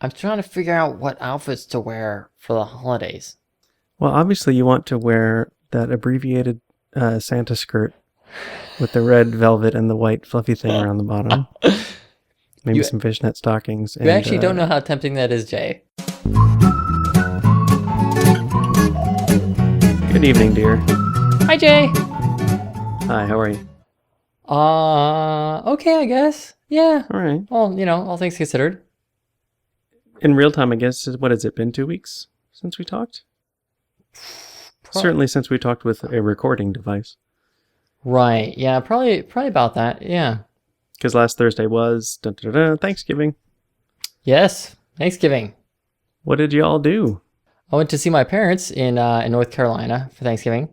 I'm trying to figure out what outfits to wear for the holidays. Well, obviously you want to wear that abbreviated Santa skirt with the red velvet and the white fluffy thing around the bottom. Maybe You some fishnet stockings. you And actually don't know how tempting that is, Jay. good evening, dear. Hi, Jay. Hi, how are you? Okay, I guess. Yeah. All right. Well, all things considered. In real time, I guess, what has it been, 2 weeks since we talked? Certainly since we talked with a recording device. Right. Yeah, probably about that. Yeah. Because last Thursday was Thanksgiving. Yes. Thanksgiving. What did you all do? I went to see my parents in North Carolina for Thanksgiving.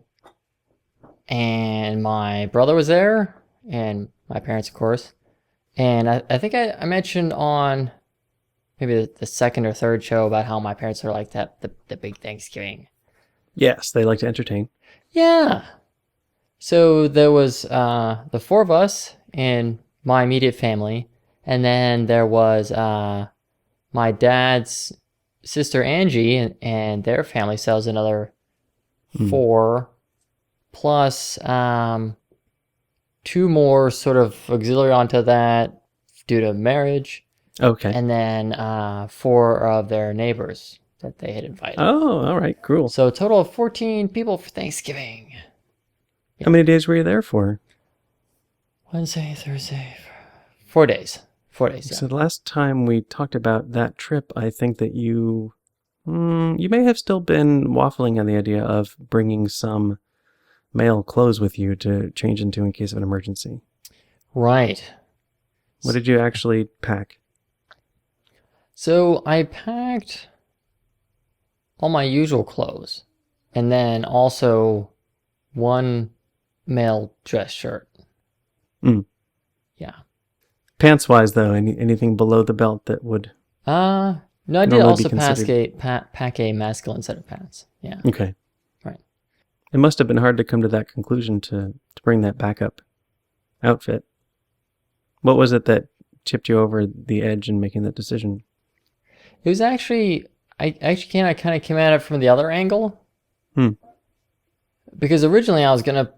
And my brother was there, and my parents, of course. And I think I mentioned on maybe the second or third show about how my parents are like that, the big Thanksgiving. Yes, they like to entertain. Yeah. So there was the four of us and my immediate family. And then there was my dad's sister Angie and their family, so that was another four. Plus two more sort of auxiliary onto that due to marriage. Okay. And then four of their neighbors that they had invited. Oh, all right, cool. So a total of 14 people for Thanksgiving. How many days were you there for? Wednesday, Thursday, 4 days. 4 days, yeah. So the last time we talked about that trip, I think that you may have still been waffling on the idea of bringing some male clothes with you to change into in case of an emergency. Right. What did you actually pack? So I packed all my usual clothes and then also one male dress shirt. Yeah. Pants-wise, though, anything below the belt that would... No, I did normally also be considered- pack a masculine set of pants. Yeah. Okay. Right. It must have been hard to come to that conclusion to bring that backup outfit. What was it that tipped you over the edge in making that decision? It was actually, I kind of came at it from the other angle. Because originally I was going to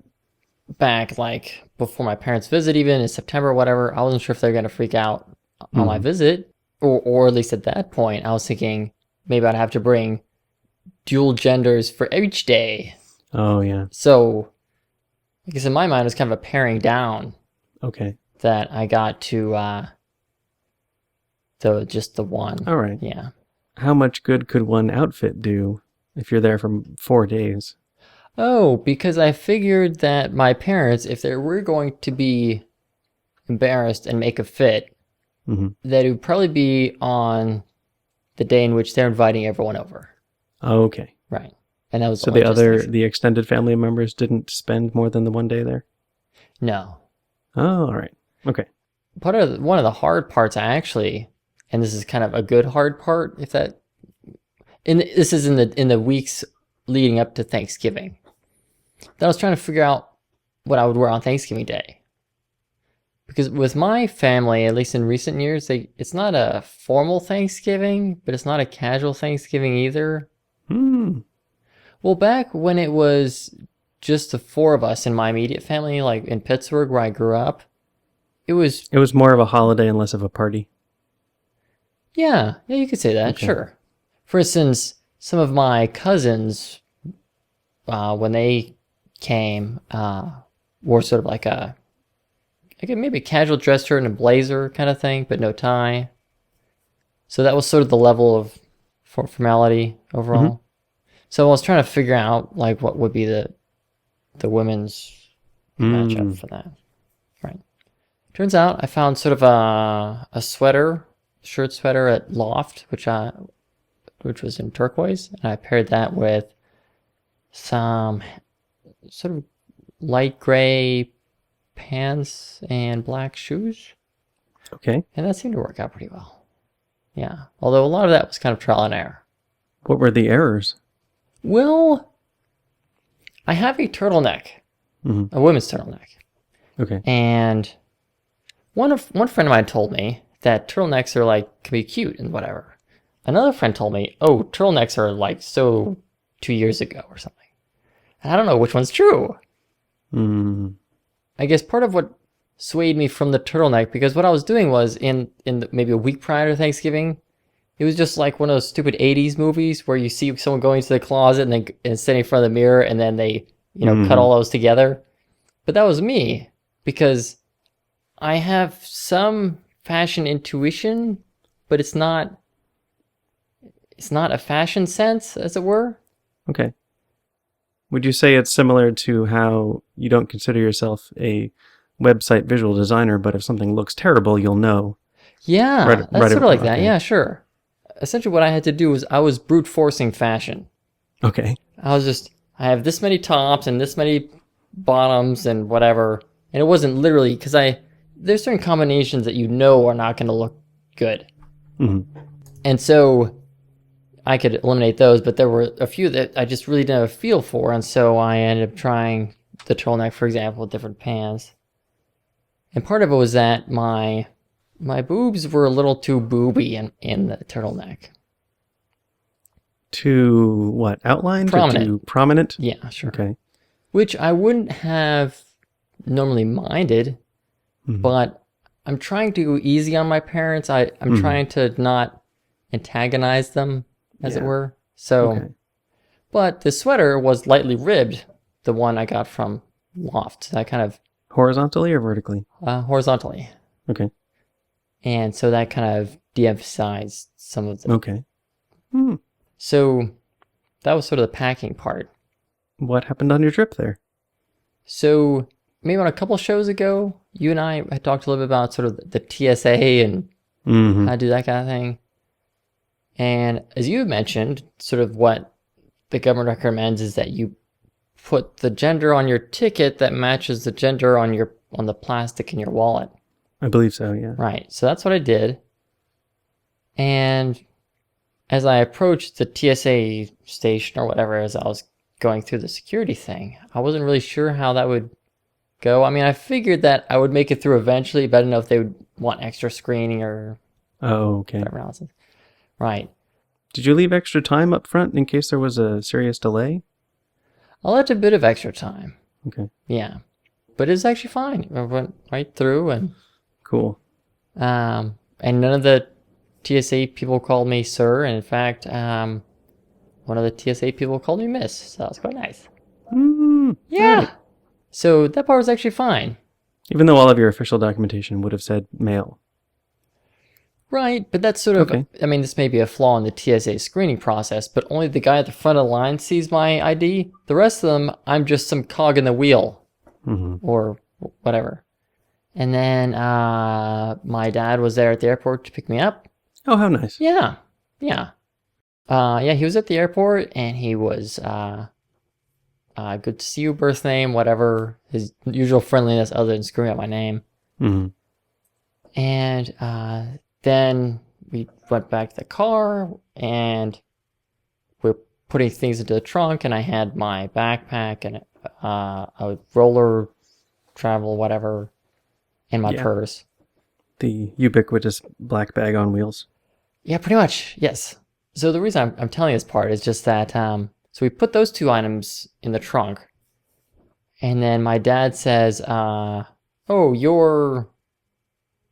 back like before my parents' visit, even in September or whatever. I wasn't sure if they were going to freak out on my visit, or at least at that point, I was thinking maybe I'd have to bring dual genders for each day. Oh, yeah. So, I guess in my mind, it was kind of a paring down. Okay. That I got to just the one. All right. Yeah. How much good could one outfit do if you're there for 4 days? Oh, because I figured that my parents, if they were going to be embarrassed and make a fit, that it would probably be on the day in which they're inviting everyone over. Oh, okay. Right. And that was so the extended family members didn't spend more than the 1 day there? No. Oh, all right. Okay. One of the hard parts, I actually, and this is kind of a good hard part, if that, this is in the weeks leading up to Thanksgiving. That I was trying to figure out what I would wear on Thanksgiving Day. Because with my family, at least in recent years, it's not a formal Thanksgiving, but it's not a casual Thanksgiving either. Well, back when it was just the four of us in my immediate family, like in Pittsburgh where I grew up, it was more of a holiday and less of a party. Yeah, you could say that, okay. Sure. For instance, some of my cousins, when they came, wore sort of like maybe a casual dress shirt and a blazer kind of thing, but no tie. So that was sort of the level of formality overall. So I was trying to figure out like what would be the women's matchup for that. Right. Turns out I found sort of a shirt sweater at Loft, which was in turquoise, and I paired that with some sort of light gray pants and black shoes. Okay. And that seemed to work out pretty well. Yeah. Although a lot of that was kind of trial and error. What were the errors? Well, I have a turtleneck, a women's turtleneck. Okay. And one friend of mine told me that turtlenecks are can be cute and whatever. another friend told me, oh, turtlenecks are like so 2 years ago or something. And I don't know which one's true. I guess part of what swayed me from the turtleneck, because what I was doing was maybe a week prior to Thanksgiving, it was just like one of those stupid 80s movies where you see someone going to the closet and standing in front of the mirror and then they, cut all those together. But that was me, because I have some fashion intuition, but it's not a fashion sense, as it were. Okay. Would you say it's similar to how you don't consider yourself a website visual designer, but if something looks terrible, you'll know? Yeah, that's sort of like that. Yeah, sure. Essentially what I had to do was I was brute forcing fashion. Okay. I have this many tops and this many bottoms and whatever. And it wasn't literally, because there's certain combinations that are not going to look good. Mm-hmm. And so I could eliminate those, but there were a few that I just really didn't have a feel for. And so I ended up trying the turtleneck, for example, with different pants. And part of it was that my boobs were a little too booby in the turtleneck. Too what? Outlined? Prominent. Or too prominent? Yeah, sure. Okay. Which I wouldn't have normally minded, but I'm trying to go easy on my parents. I'm trying to not antagonize them, as it were. So, but the sweater was lightly ribbed, the one I got from Loft. That kind of... Horizontally or vertically? Horizontally. Okay. And so that kind of de-emphasized some of the... Okay. So that was sort of the packing part. What happened on your trip there? So maybe on a couple shows ago, you and I had talked a little bit about sort of the TSA and how to do that kind of thing. And as you mentioned, sort of what the government recommends is that you put the gender on your ticket that matches the gender on the plastic in your wallet. I believe so, yeah. Right. So that's what I did. And as I approached the TSA station or whatever, as I was going through the security thing, I wasn't really sure how that would go. I mean, I figured that I would make it through eventually, but I didn't know if they would want extra screening or whatever else. Right. Did you leave extra time up front in case there was a serious delay? I left a bit of extra time. Okay. Yeah. But it was actually fine. I went right through and... Cool. And none of the TSA people called me sir. And in fact, one of the TSA people called me miss. So that was quite nice. Yeah. Right. So that part was actually fine. Even though all of your official documentation would have said male. Right, but that's sort of, I mean, this may be a flaw in the TSA screening process, but only the guy at the front of the line sees my ID. The rest of them, I'm just some cog in the wheel or whatever. And then my dad was there at the airport to pick me up. Oh, how nice. Yeah. He was at the airport and he was, good to see you, birth name, whatever, his usual friendliness other than screwing up my name. And then we went back to the car and we're putting things into the trunk, and I had my backpack and a roller travel, whatever, in my purse. The ubiquitous black bag on wheels. Yeah, pretty much. Yes. So the reason I'm telling this part is just that, so we put those two items in the trunk, and then my dad says, oh, your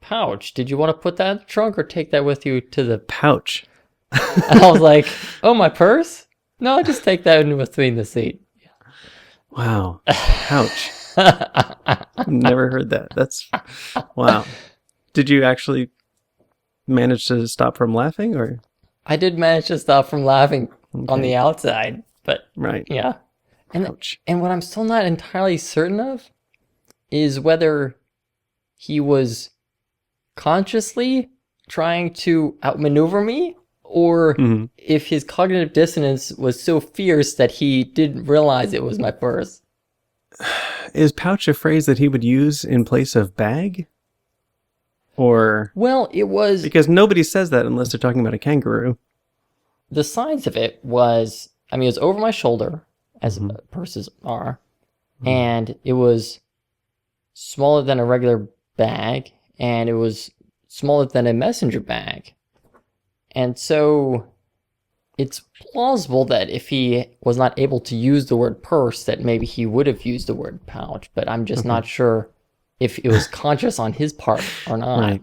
pouch, did you want to put that in the trunk or take that with you to the... Pouch. And I was like, oh, my purse? No, just take that in between the seat. Wow. Pouch. I've never heard that. That's... Wow. Did you actually manage to stop from laughing, or? I did manage to stop from laughing on the outside, but... Right. Yeah. Pouch. And what I'm still not entirely certain of is whether he was consciously trying to outmaneuver me, or if his cognitive dissonance was so fierce that he didn't realize it was my purse. Is pouch a phrase that he would use in place of bag? Or... Well, it was... Because nobody says that unless they're talking about a kangaroo. The size of it was... I mean, it was over my shoulder, as purses are, and it was smaller than a regular bag, and it was smaller than a messenger bag. And so it's plausible that if he was not able to use the word purse, that maybe he would have used the word pouch, but I'm just not sure if it was conscious on his part or not. Right.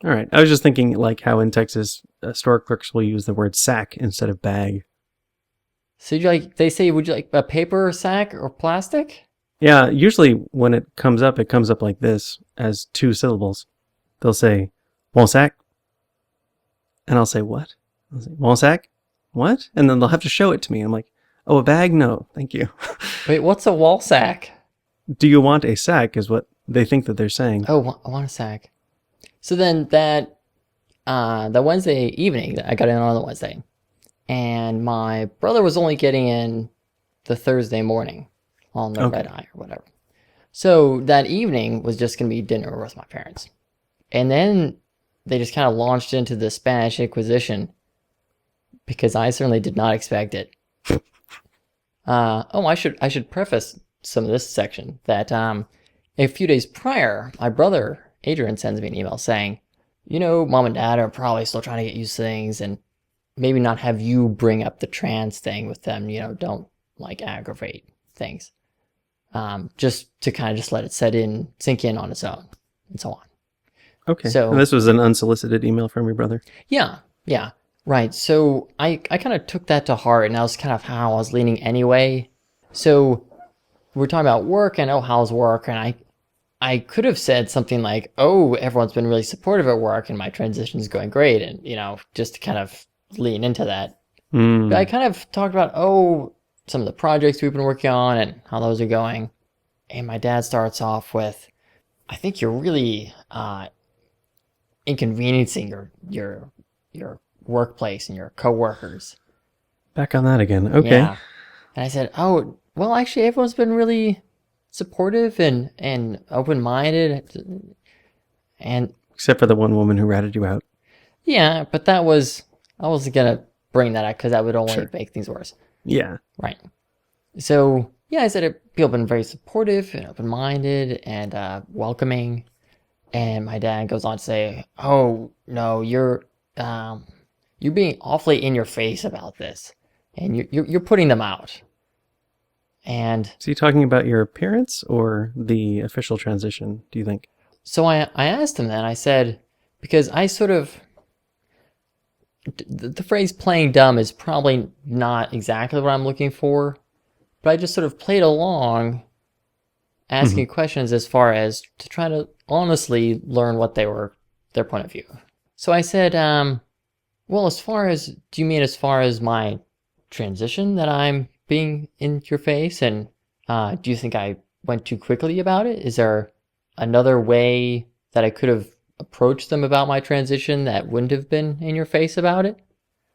All right. I was just thinking like how in Texas, store clerks will use the word sack instead of bag. So they say, would you like a paper sack or plastic? Yeah, usually when it comes up like this as 2 syllables. They'll say, "One sack," and I'll say, "What?" I'll say, "One sack? What?" And then they'll have to show it to me. I'm like, "Oh, a bag? No, thank you." Wait, what's a wall sack? Do you want a sack is what they think that they're saying. Oh, I want a sack. So then that Wednesday evening, I got in on the Wednesday, and my brother was only getting in the Thursday morning on the red eye or whatever. So that evening was just going to be dinner with my parents. And then they just kind of launched into the Spanish Inquisition because I certainly did not expect it. I should preface some of this section that a few days prior, my brother Adrian sends me an email saying, Mom and Dad are probably still trying to get used to things and maybe not have you bring up the trans thing with them. Don't like aggravate things. Just to kind of just let it sink in on its own and so on. Okay. So and this was an unsolicited email from your brother? Yeah. Right. So I kind of took that to heart, and that was kind of how I was leaning anyway. So we're talking about work and how's work, and I could have said something like, everyone's been really supportive at work and my transition is going great, and just to kind of lean into that. But I kind of talked about some of the projects we've been working on and how those are going. And my dad starts off with, I think you're really inconveniencing your workplace and your coworkers. Back on that again. Okay. Yeah. And I said, well, actually, everyone's been really supportive and open-minded. And except for the one woman who ratted you out. Yeah, but I wasn't going to bring that up because that would only make things worse. Yeah. Right. So, yeah, I said people have been very supportive and open-minded and welcoming. And my dad goes on to say, "Oh, no, you're being awfully in your face about this. And you're putting them out." And is he talking about your appearance or the official transition, do you think? So I asked him then, I said, because I sort of, the phrase playing dumb is probably not exactly what I'm looking for, but I just sort of played along asking questions as far as to try to honestly learn what their point of view. So I said, well, do you mean as far as my transition that I'm being in your face? And do you think I went too quickly about it? Is there another way that I could have approached them about my transition that wouldn't have been in your face about it?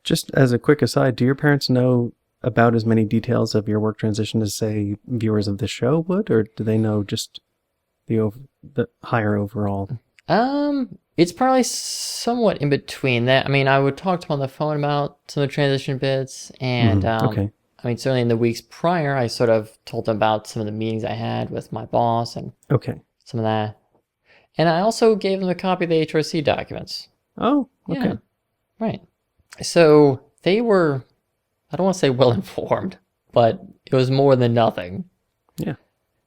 Just as a quick aside, do your parents know about as many details of your work transition as, say, viewers of this show would, or do they know just the higher overall? It's probably somewhat in between that. I mean, I would talk to them on the phone about some of the transition bits, and okay. I mean, certainly in the weeks prior, I sort of told them about some of the meetings I had with my boss and some of that. And I also gave them a copy of the HRC documents. Oh, okay. Yeah, right. So they were, I don't want to say well-informed, but it was more than nothing. Yeah.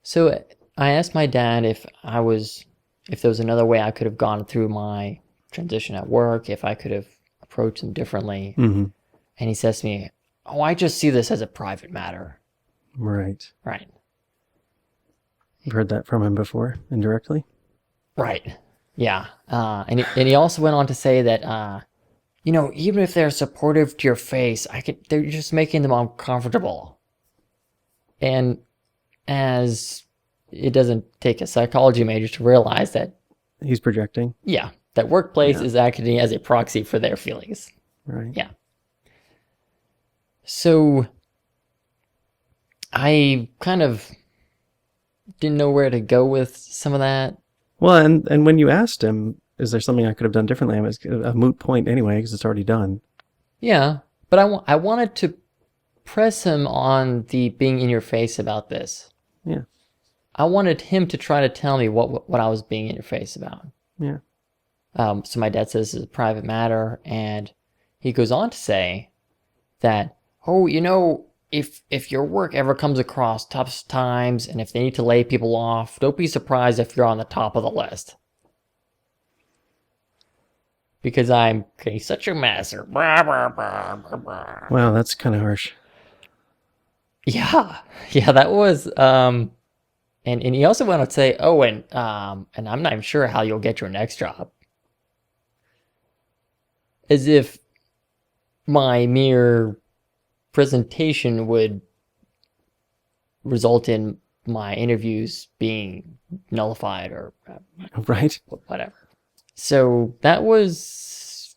So I asked my dad if there was another way I could have gone through my transition at work, if I could have approached them differently. Mm-hmm. And he says to me, I just see this as a private matter. Right. Right. I've heard that from him before, indirectly. Right. Yeah. And he also went on to say that, even if they're supportive to your face, they're just making them uncomfortable. And as it doesn't take a psychology major to realize that he's projecting. Yeah. That workplace is acting as a proxy for their feelings. Right. Yeah. So I kind of didn't know where to go with some of that. Well, and when you asked him, is there something I could have done differently? I mean, it's a moot point anyway, because it's already done. Yeah, but I wanted to press him on the being in your face about this. Yeah. I wanted him to try to tell me what I was being in your face about. Yeah. So my dad says this is a private matter, and he goes on to say that, oh, if your work ever comes across tough times and if they need to lay people off, don't be surprised if you're on the top of the list. Because I'm creating such a mess. Or blah, blah, blah, blah, blah. Wow, that's kind of harsh. Yeah, that was. And he also went on to say, oh, and I'm not even sure how you'll get your next job. As if my mere presentation would result in my interviews being nullified or Right. whatever. So that was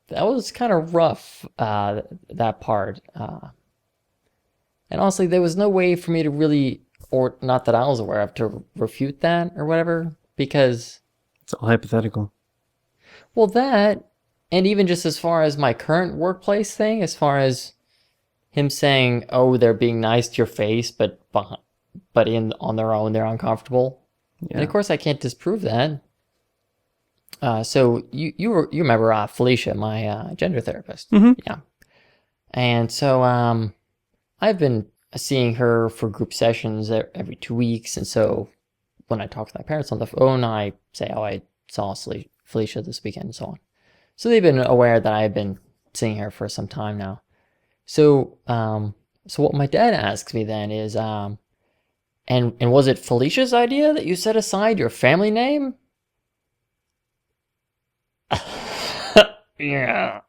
kind of rough, that part. And honestly, there was no way for me to really, or not that I was aware of, to refute that or whatever, because, It's all hypothetical. well, that, and even just as far as my current workplace thing, as far as him saying, oh, they're being nice to your face, but on their own, they're uncomfortable. Yeah. And of course, I can't disprove that. So you remember Felicia, my gender therapist. Mm-hmm. Yeah. And so I've been seeing her for group sessions every 2 weeks. And so when I talk to my parents on the phone, I say, oh, I saw Felicia this weekend and so on. So they've been aware that I've been seeing her for some time now. So what my dad asks me then is, and was it Felicia's idea that you set aside your family name? Yeah.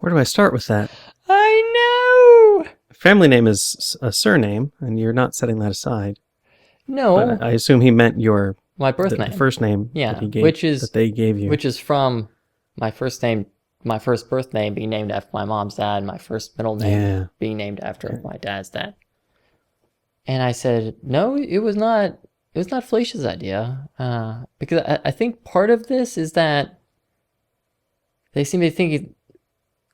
Where do I start with that? I know. Family name is a surname, and you're not setting that aside. No. But I assume he meant My birth the name. first name Yeah, that he gave, that they gave you. Which is from my first birth name being named after my mom's dad, and my first middle name being named after my dad's dad. And I said, no, it was not Felicia's idea. Because I think part of this is that they seem to think,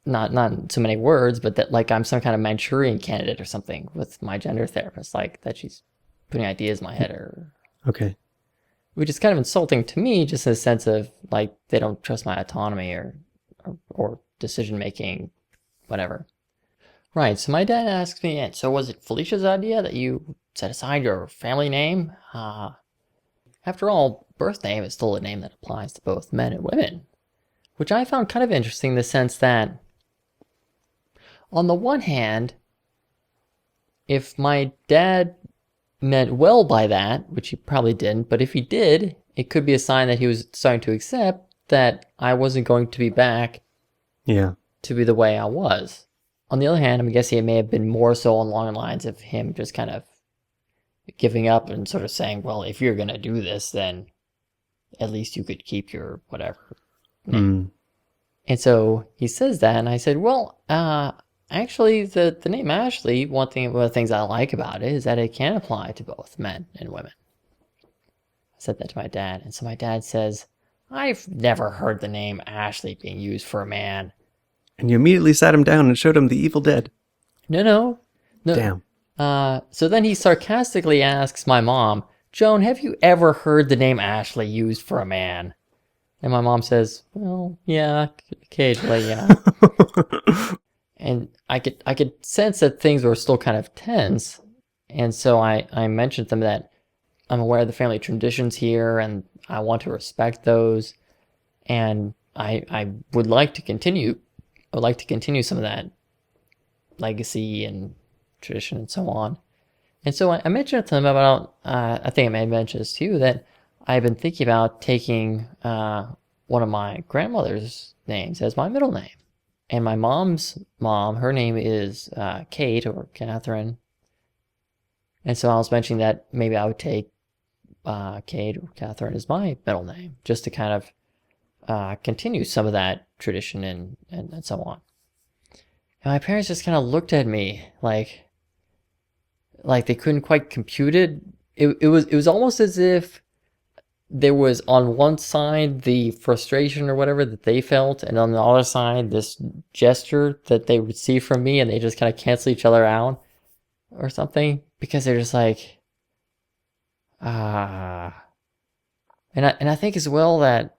not in so many words, but that like I'm some kind of Manchurian candidate or something with my gender therapist, like that she's putting ideas in my head, or Okay. which is kind of insulting to me, just in the sense of like they don't trust my autonomy or decision making, whatever. Right. So my dad asks me, and so was it Felicia's idea that you set aside your family name? After all, birth name is still a name that applies to both men and women, which I found kind of interesting in the sense that, on the one hand, if my dad meant well by that, which he probably didn't, but if he did, it could be a sign that he was starting to accept that I wasn't going to be back to be the way I was. On the other hand, I'm guessing it may have been more so along the lines of him just kind of giving up and sort of saying, well, if you're going to do this, then at least you could keep your whatever name. And so he says that, and I said, well, actually, the name Ashley, one of the things I like about it is that it can apply to both men and women. I said that to my dad, and so my dad says, I've never heard the name Ashley being used for a man. And you immediately sat him down and showed him The Evil Dead. No. Damn. So then he sarcastically asks my mom, Joan, have you ever heard the name Ashley used for a man? And my mom says, well, yeah, occasionally, yeah. And I could sense that things were still kind of tense. And so I mentioned to them that I'm aware of the family traditions here and I want to respect those. And I would like to continue some of that legacy and tradition and so on. And so I mentioned to them about, I think I may have mentioned this to you, that I've been thinking about taking one of my grandmother's names as my middle name. And my mom's mom, her name is Kate or Catherine. And so I was mentioning that maybe I would take Kate or Catherine as my middle name, just to kind of continue some of that tradition and so on. And my parents just kind of looked at me like they couldn't quite compute it. It was almost as if there was on one side the frustration or whatever that they felt, and on the other side this gesture that they received from me, and they just kind of cancel each other out or something, because they're just like, And I think as well that,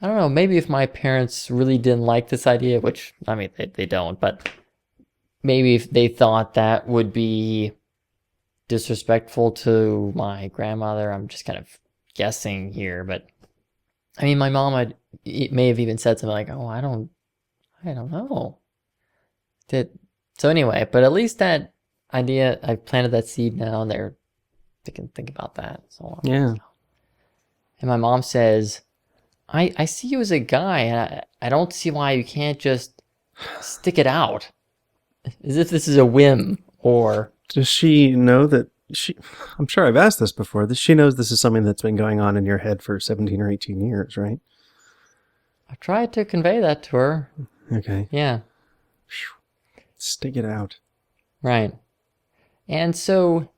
I don't know, maybe if my parents really didn't like this idea, which, I mean, they don't, but maybe if they thought that would be disrespectful to my grandmother. I'm just kind of guessing here, but I mean, my mom may have even said something like, "Oh, I don't know." So anyway, but at least that idea, I planted that seed now, and they can think about that. So Yeah. and my mom says, I see you as a guy, and I don't see why you can't just stick it out, as if this is a whim or. Does she know that I'm sure I've asked this before, that she knows this is something that's been going on in your head for 17 or 18 years, right? I tried to convey that to her. Okay. Yeah. Stick it out. Right. And so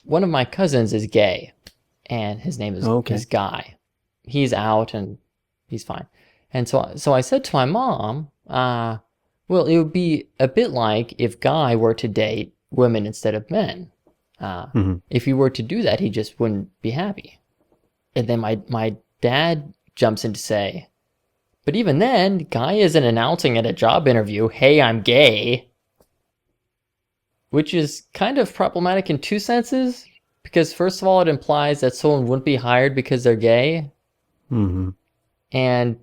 one of my cousins is gay, and his name is Guy. He's out and he's fine. And so I said to my mom, well, it would be a bit like if Guy were to date women instead of men. If he were to do that, he just wouldn't be happy. And then my dad jumps in to say, but even then, Guy isn't announcing at a job interview, "Hey, I'm gay." Which is kind of problematic in two senses. Because first of all, it implies that someone wouldn't be hired because they're gay. Mm-hmm. And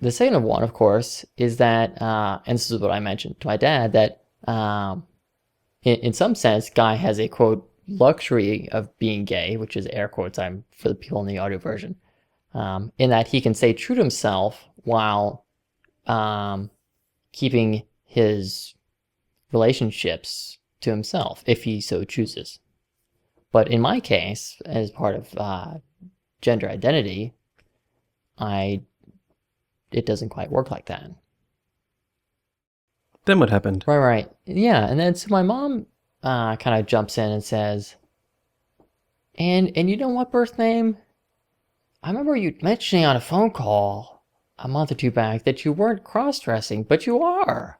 the second one, of course, is that, and this is what I mentioned to my dad, that in some sense, Guy has a, quote, luxury of being gay, which is air quotes I'm for the people in the audio version, in that he can stay true to himself while keeping his relationships to himself, if he so chooses. But in my case, as part of gender identity, it doesn't quite work like that. Then what happened? Right. Yeah, and then so my mom kind of jumps in and says, and you know what, birth name? I remember you mentioning on a phone call a month or two back that you weren't cross-dressing, but you are.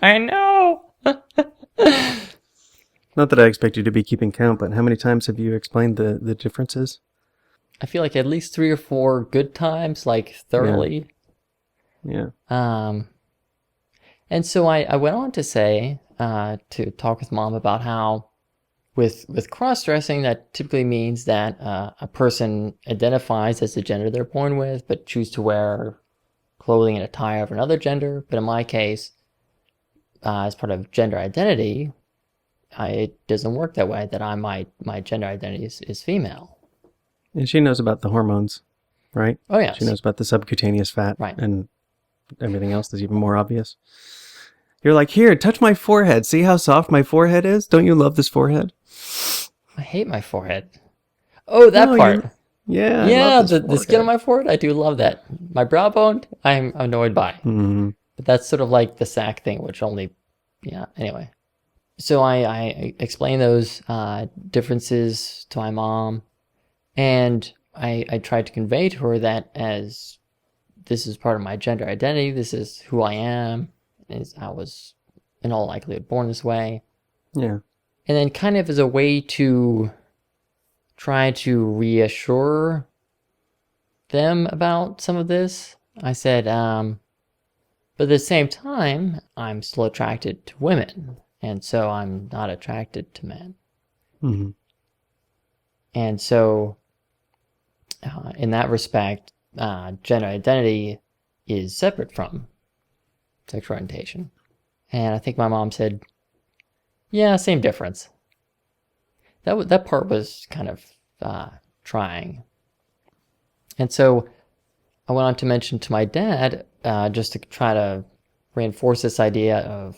I know. Not that I expect you to be keeping count, but how many times have you explained the differences? I feel like at least 3 or 4 good times, like thoroughly. Yeah. And so I went on to say, to talk with mom about how with cross-dressing, that typically means that a person identifies as the gender they're born with, but choose to wear clothing and attire of another gender. But in my case, as part of gender identity, it doesn't work that way, that my gender identity is female. And she knows about the hormones, right? Oh, yes. She knows about the subcutaneous fat, right. And everything else that's even more obvious. You're like, here, touch my forehead. See how soft my forehead is? Don't you love this forehead? I hate my forehead. Oh, that part. Yeah, Yeah, the skin on my forehead, I do love that. My brow bone, I'm annoyed by. Mm-hmm. But that's sort of like the sack thing, which only, yeah, anyway. So I explained those differences to my mom, and I tried to convey to her that as this is part of my gender identity, this is who I am, and I was in all likelihood born this way. Yeah. And then kind of as a way to try to reassure them about some of this, I said, but at the same time, I'm still attracted to women, and so I'm not attracted to men. Mm-hmm. And so, in that respect, gender identity is separate from sexual orientation. And I think my mom said, yeah, same difference. That part was kind of trying. And so I went on to mention to my dad, just to try to reinforce this idea of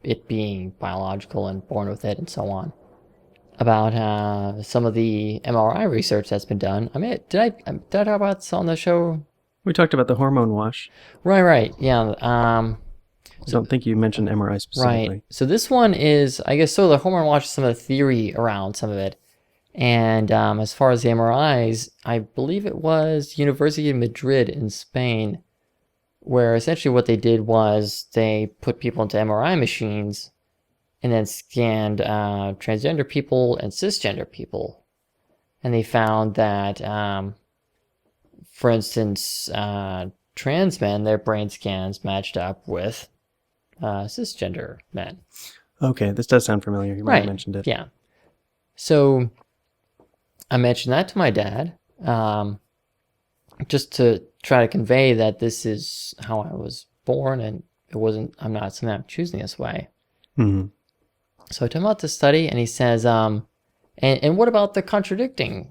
it being biological and born with it and so on, about some of the MRI research that's been done. I mean, did I talk about this on the show? We talked about the hormone wash. Right, yeah. I don't think you mentioned MRI specifically. Right. So this one is, I guess, so the hormone wash is some of the theory around some of it. And as far as the MRIs, I believe it was University of Madrid in Spain, where essentially what they did was they put people into MRI machines and then scanned transgender people and cisgender people. And they found that, for instance, trans men, their brain scans matched up with cisgender men. Okay, this does sound familiar. You might have mentioned it. Yeah. So I mentioned that to my dad, just to try to convey that this is how I was born, and I'm not something I'm choosing this way. Mm-hmm. So I told him about the study, and he says, and what about the contradicting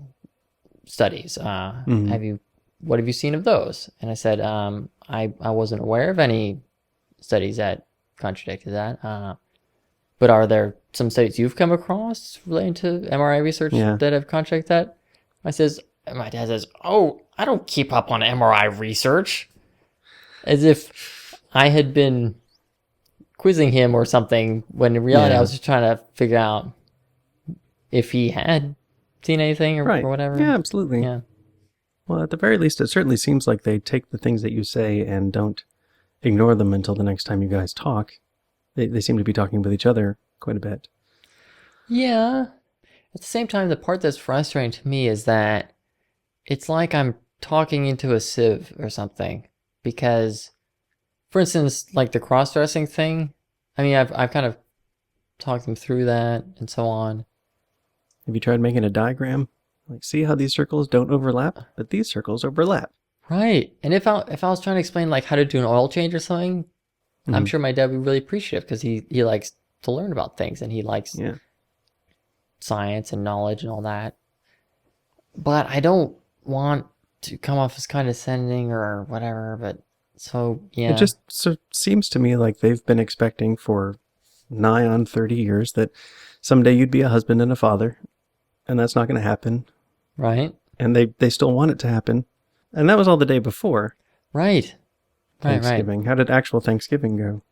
studies? What have you seen of those? And I said, I wasn't aware of any studies that contradicted that. But are there some studies you've come across relating to MRI research that have contradicted that? My dad says, oh, I don't keep up on MRI research. As if I had been quizzing him or something, when in reality I was just trying to figure out if he had seen anything or whatever. Yeah, absolutely. Yeah. Well, at the very least, it certainly seems like they take the things that you say and don't ignore them until the next time you guys talk. They seem to be talking with each other quite a bit. Yeah. At the same time, the part that's frustrating to me is that it's like I'm talking into a sieve or something. Because, for instance, like the cross-dressing thing, I mean, I've kind of talked them through that and so on. Have you tried making a diagram? Like, see how these circles don't overlap, but these circles overlap. Right. And if I was trying to explain like how to do an oil change or something, I'm sure my dad would be really appreciative, because he likes to learn about things, and he likes science and knowledge and all that. But I don't want to come off as condescending or whatever, but so, yeah. It just seems to me like they've been expecting for nigh on 30 years that someday you'd be a husband and a father, and that's not going to happen. Right. And they still want it to happen. And that was all the day before. Right. Thanksgiving. How did actual Thanksgiving go?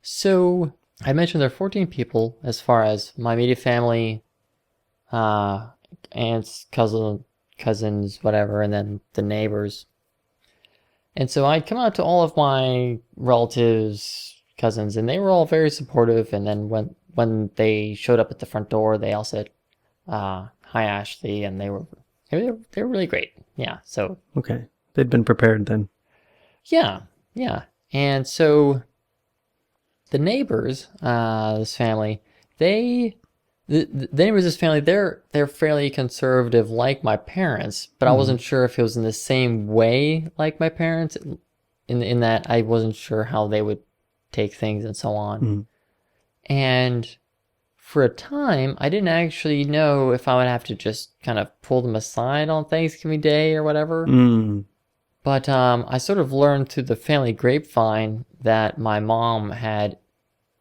So I mentioned there are 14 people as far as my immediate family, aunts, cousins, whatever, and then the neighbors. And so I'd come out to all of my relatives, cousins, and they were all very supportive. And then when they showed up at the front door, they all said, "Hi, Ashley," and they were really great. Yeah. So okay, they'd been prepared then. Yeah. And so the neighbors, this family, the neighbors, this family, they're fairly conservative, like my parents, but I wasn't sure if it was in the same way like my parents, in that I wasn't sure how they would take things and so on. And for a time, I didn't actually know if I would have to just kind of pull them aside on Thanksgiving Day or whatever. But I sort of learned through the family grapevine that my mom had,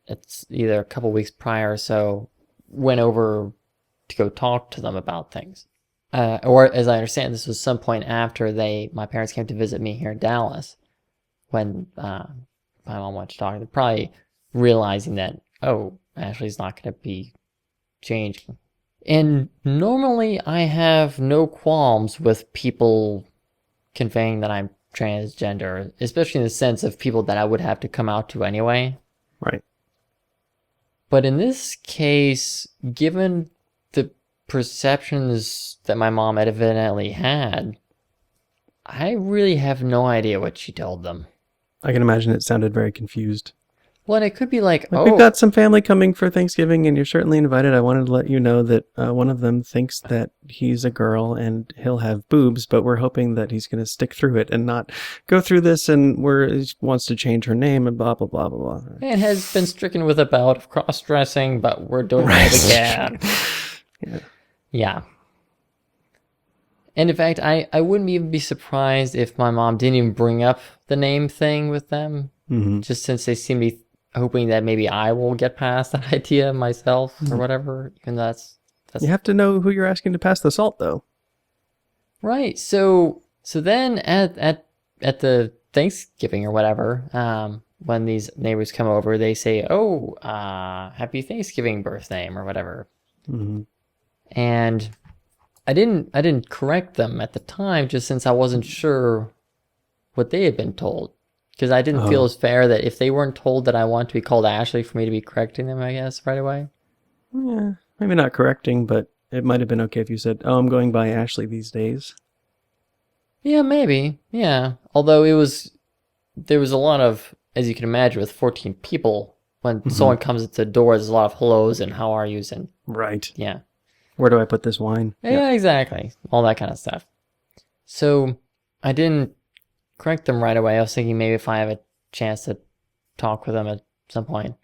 it's either a couple weeks prior or so, went over to go talk to them about things. Or as I understand, this was some point after my parents came to visit me here in Dallas, when my mom went to talk to them, probably realizing that, oh, Ashley's not going to be changing. And normally I have no qualms with people conveying that I'm transgender, especially in the sense of people that I would have to come out to anyway. Right. But in this case, given the perceptions that my mom evidently had, I really have no idea what she told them. I can imagine it sounded very confused. Well, and it could be like, we've got some family coming for Thanksgiving, and you're certainly invited. I wanted to let you know that one of them thinks that he's a girl and he'll have boobs, but we're hoping that he's going to stick through it and not go through this, and he wants to change her name and blah, blah, blah, blah, blah. And has been stricken with a bout of cross-dressing, but we're doing all we can. Yeah. And in fact, I wouldn't even be surprised if my mom didn't even bring up the name thing with them, just since they seem to be hoping that maybe I will get past that idea myself or whatever. And that's you have to know who you're asking to pass the salt, though. Right. So then at the Thanksgiving or whatever, when these neighbors come over, they say, "Oh, happy Thanksgiving birthday," or whatever. And I didn't correct them at the time, just since I wasn't sure what they had been told. Because I didn't feel as fair that if they weren't told that I want to be called Ashley, for me to be correcting them, I guess, right away. Yeah, maybe not correcting, but it might have been okay if you said, "Oh, I'm going by Ashley these days." Yeah, maybe. Yeah. Although it was there was a lot of, as you can imagine, with 14 people, when Mm-hmm. someone comes into the door, there's a lot of hellos and how are yous and Right. yeah. Where do I put this wine? Yeah, exactly. All that kind of stuff. So I didn't correct them right away. I was thinking maybe if I have a chance to talk with them at some point.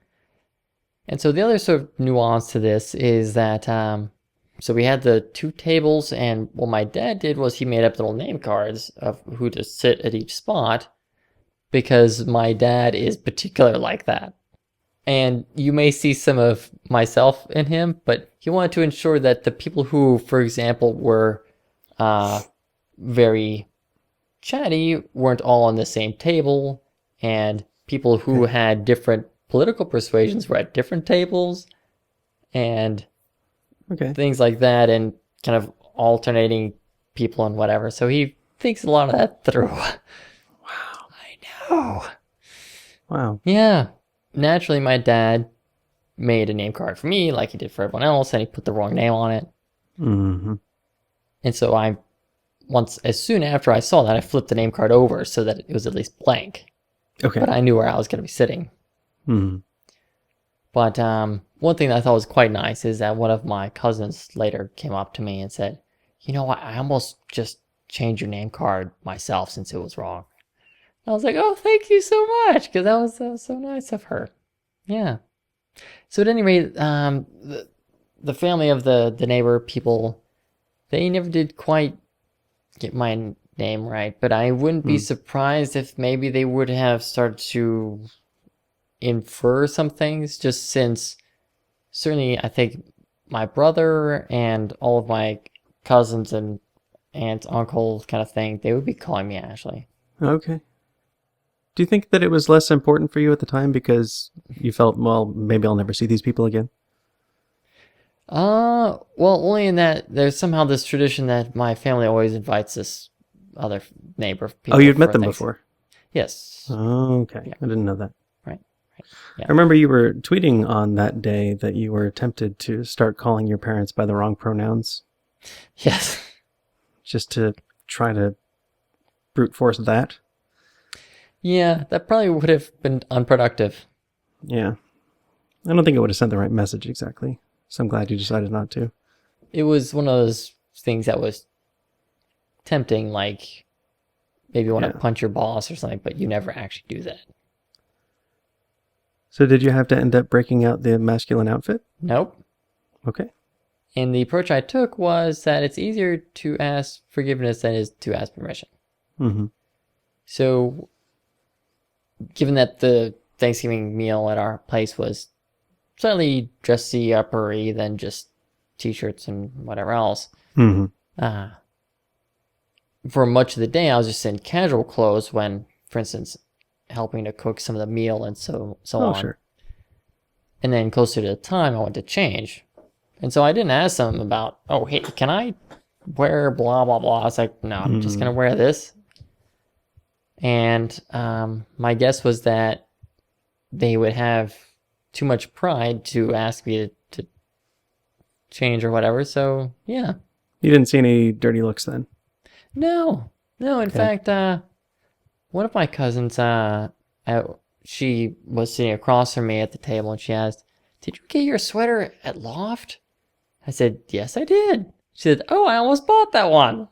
And so the other sort of nuance to this is that, so we had the 2 tables, and what my dad did was he made up little name cards of who to sit at each spot, because my dad is particular like that. And you may see some of myself in him, but he wanted to ensure that the people who, for example, were very chatty weren't all on the same table, and people who had different political persuasions were at different tables, and Okay. things like that, and kind of alternating people and whatever. So he thinks a lot of that through. Wow. I know. Wow. Yeah. Naturally, my dad made a name card for me like he did for everyone else, and he put the wrong name on it. Mm-hmm. And so as soon after I saw that, I flipped the name card over so that it was at least blank. Okay. But I knew where I was going to be sitting. Mm-hmm. But one thing that I thought was quite nice is that one of my cousins later came up to me and said, you know what, I almost just changed your name card myself since it was wrong. And I was like, oh, thank you so much, because that was so nice of her. Yeah. So at any rate, the family of the neighbor people, they never did quite get my name right, but I wouldn't be surprised if maybe they would have started to infer some things, just since certainly I think my brother and all of my cousins and aunts, uncles kind of thing, they would be calling me Ashley. Okay. Do you think that it was less important for you at the time because you felt, well, maybe I'll never see these people again? Well, only in that there's somehow this tradition that my family always invites this other neighbor people. Oh, you'd met for them things. before? Yes. Oh, okay. Yeah. I didn't know that. Right. Yeah. I remember you were tweeting on that day that you were tempted to start calling your parents by the wrong pronouns, Yes. just to try to brute force that. Yeah, that probably would have been unproductive. Yeah. I don't think it would have sent the right message exactly. So I'm glad you decided not to. It was one of those things that was tempting, like maybe you want to punch your boss or something, but you never actually do that. So did you have to end up breaking out the masculine outfit? Nope. Okay. And the approach I took was that it's easier to ask forgiveness than it is to ask permission. Mm-hmm. So, given that the Thanksgiving meal at our place was slightly dressy uppery than just t-shirts and whatever else, for much of the day I was just in casual clothes when, for instance, helping to cook some of the meal and so on. Sure. And then closer to the time I went to change. And so I didn't ask them about, oh, hey, can I wear blah, blah, blah. I was like, no, I'm just going to wear this. And my guess was that they would have too much pride to ask me to change or whatever. So, yeah. You didn't see any dirty looks then? No. In fact, one of my cousins, she was sitting across from me at the table, and she asked, did you get your sweater at Loft? I said, yes, I did. She said, oh, I almost bought that one.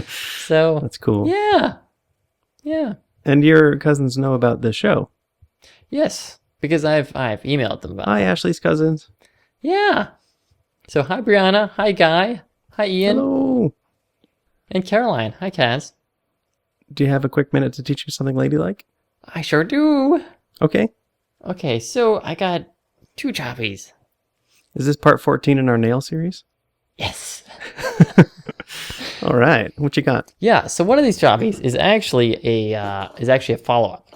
So that's cool. Yeah. And your cousins know about the show? Yes, because I've emailed them about it. Hi, Ashley's cousins. Yeah. So hi, Brianna. Hi, Guy. Hi, Ian. Hello. And Caroline. Hi, Kaz. Do you have a quick minute to teach you something ladylike? I sure do. Okay. Okay, so I got 2 choppies. Is this part 14 in our nail series? Yes. All right. What you got? Yeah, so one of these choppies is actually a follow-up.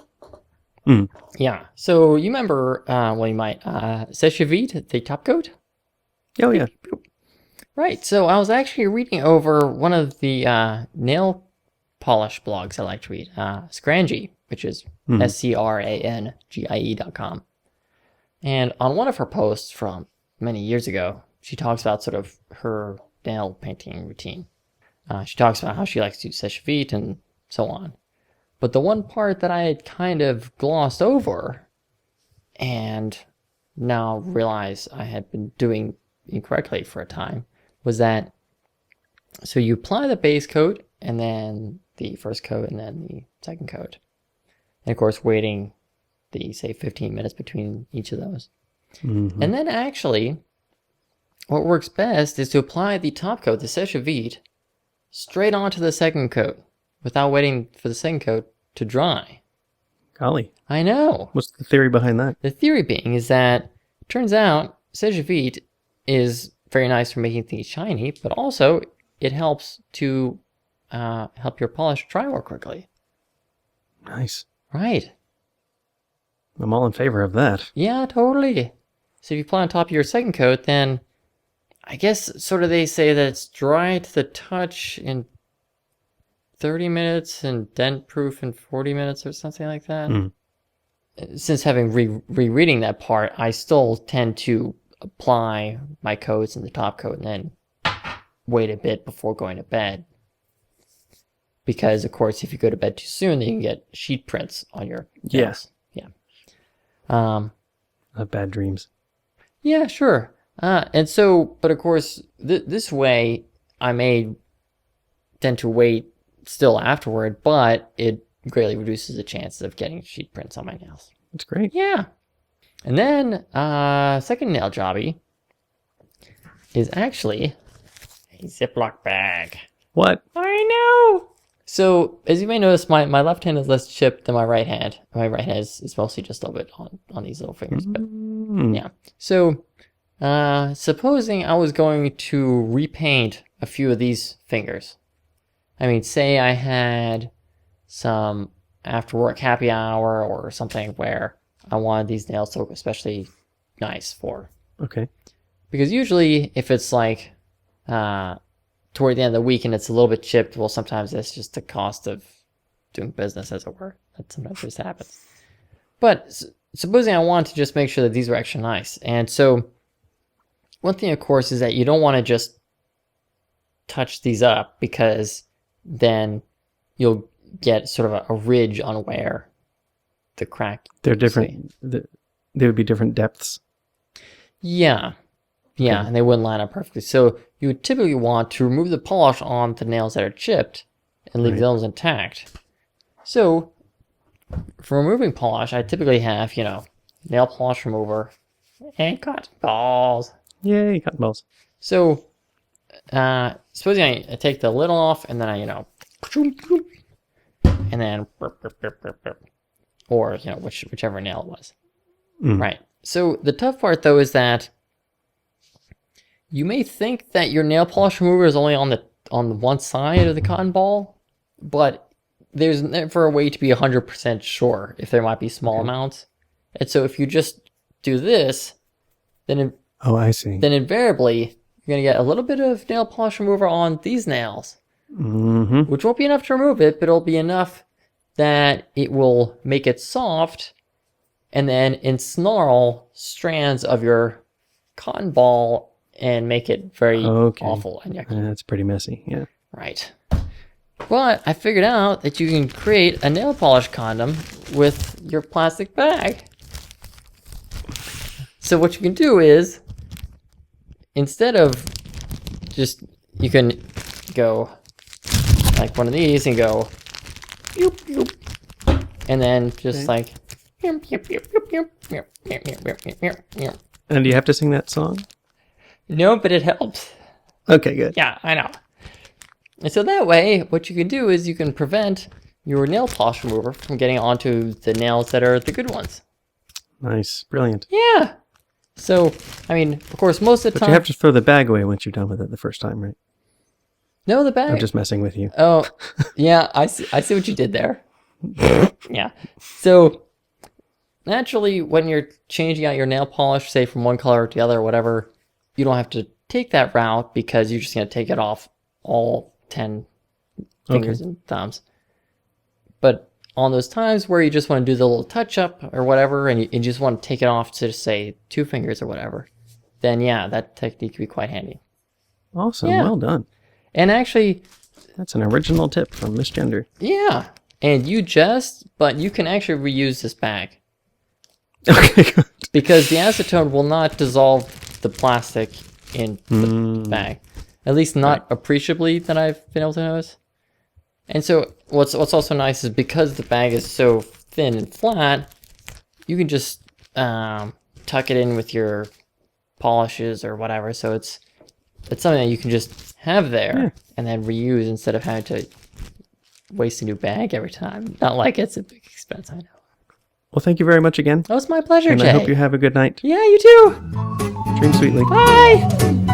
Yeah. So you remember, you might, Seche Vite, the top coat? Oh, yeah. Right. So I was actually reading over one of the nail polish blogs I like to read, Scrangy, which is SCRANGIE.com. And on one of her posts from many years ago, she talks about sort of her nail painting routine. She talks about how she likes to do Seche Vite and so on. But the one part that I had kind of glossed over and now realize I had been doing incorrectly for a time was that, so you apply the base coat and then the first coat and then the second coat. And of course, waiting the, say, 15 minutes between each of those. Mm-hmm. And then actually, what works best is to apply the top coat, the Seche Vite, straight onto the second coat without waiting for the second coat to dry. Golly. I know. What's the theory behind that? The theory being is that it turns out Seche Vite is very nice for making things shiny, but also it helps to help your polish dry more quickly. Nice. Right. I'm all in favor of that. Yeah, totally. So if you apply on top of your second coat, then I guess sort of they say that it's dry to the touch in 30 minutes and dent-proof in 40 minutes or something like that. Mm. Since having rereading that part, I still tend to apply my coats in the top coat and then wait a bit before going to bed. Because, of course, if you go to bed too soon, then you can get sheet prints on your nails. Yeah. I have bad dreams. Yeah, sure. And so, but of course, this way, I may tend to wait still afterward, but it greatly reduces the chances of getting sheet prints on my nails. That's great. Yeah. And then, second nail jobby is actually a Ziploc bag. What? I know! So, as you may notice, my left hand is less chipped than my right hand. My right hand is mostly just a little bit on these little fingers. But yeah. So, supposing I was going to repaint a few of these fingers. I mean, say I had some after work happy hour or something where I wanted these nails to look especially nice for. Okay. Because usually if it's like toward the end of the week and it's a little bit chipped, well, sometimes that's just the cost of doing business, as it were. That sometimes just happens. But supposing I want to just make sure that these were extra nice. And so one thing, of course, is that you don't want to just touch these up because then you'll get sort of a ridge on where the crack. They're different. They would be different depths. Yeah. Yeah, and they wouldn't line up perfectly. So you would typically want to remove the polish on the nails that are chipped and leave those intact. So for removing polish, I typically have, nail polish remover and cotton balls. Yay, cotton balls. So supposing I take the lid off and then I, and then, or, whichever nail it was. Mm. Right. So the tough part, though, is that you may think that your nail polish remover is only on the one side of the cotton ball, but there's never a way to be 100% sure if there might be small amounts. And so if you just do this, then I see. Then invariably you're going to get a little bit of nail polish remover on these nails, which won't be enough to remove it, but it'll be enough that it will make it soft and then ensnarl strands of your cotton ball and make it very awful and yucky. That's pretty messy, yeah. Right. But I figured out that you can create a nail polish condom with your plastic bag. So what you can do is, instead of just, you can go like one of these and go, yoop, yoop, and then just like, and do you have to sing that song? No, but it helps. Okay, good. Yeah, I know. And so that way, what you can do is you can prevent your nail polish remover from getting onto the nails that are the good ones. Nice. Brilliant. Yeah. So, I mean, of course, most of the time... But you have to throw the bag away once you're done with it the first time, right? No, the bag... I'm just messing with you. Oh, yeah, I see what you did there. Yeah. So, naturally, when you're changing out your nail polish, say from one color to the other or whatever, you don't have to take that route because you're just going to take it off all 10 fingers and thumbs. But on those times where you just want to do the little touch-up or whatever, and you just want to take it off to, say, 2 fingers or whatever, then yeah, that technique can be quite handy. Awesome. Yeah. Well done. And actually... That's an original tip from Miss Gender. Yeah. and but you can actually reuse this bag. Okay, good. Because the acetone will not dissolve the plastic in the bag. At least not appreciably that I've been able to notice. And so what's also nice is because the bag is so thin and flat, you can just tuck it in with your polishes or whatever. So it's something that you can just have there and then reuse instead of having to waste a new bag every time. Not like it's a big expense, I know. Well, thank you very much again. Oh, it's my pleasure, And Jay. I hope you have a good night. Yeah, you too. Dream sweetly. Bye.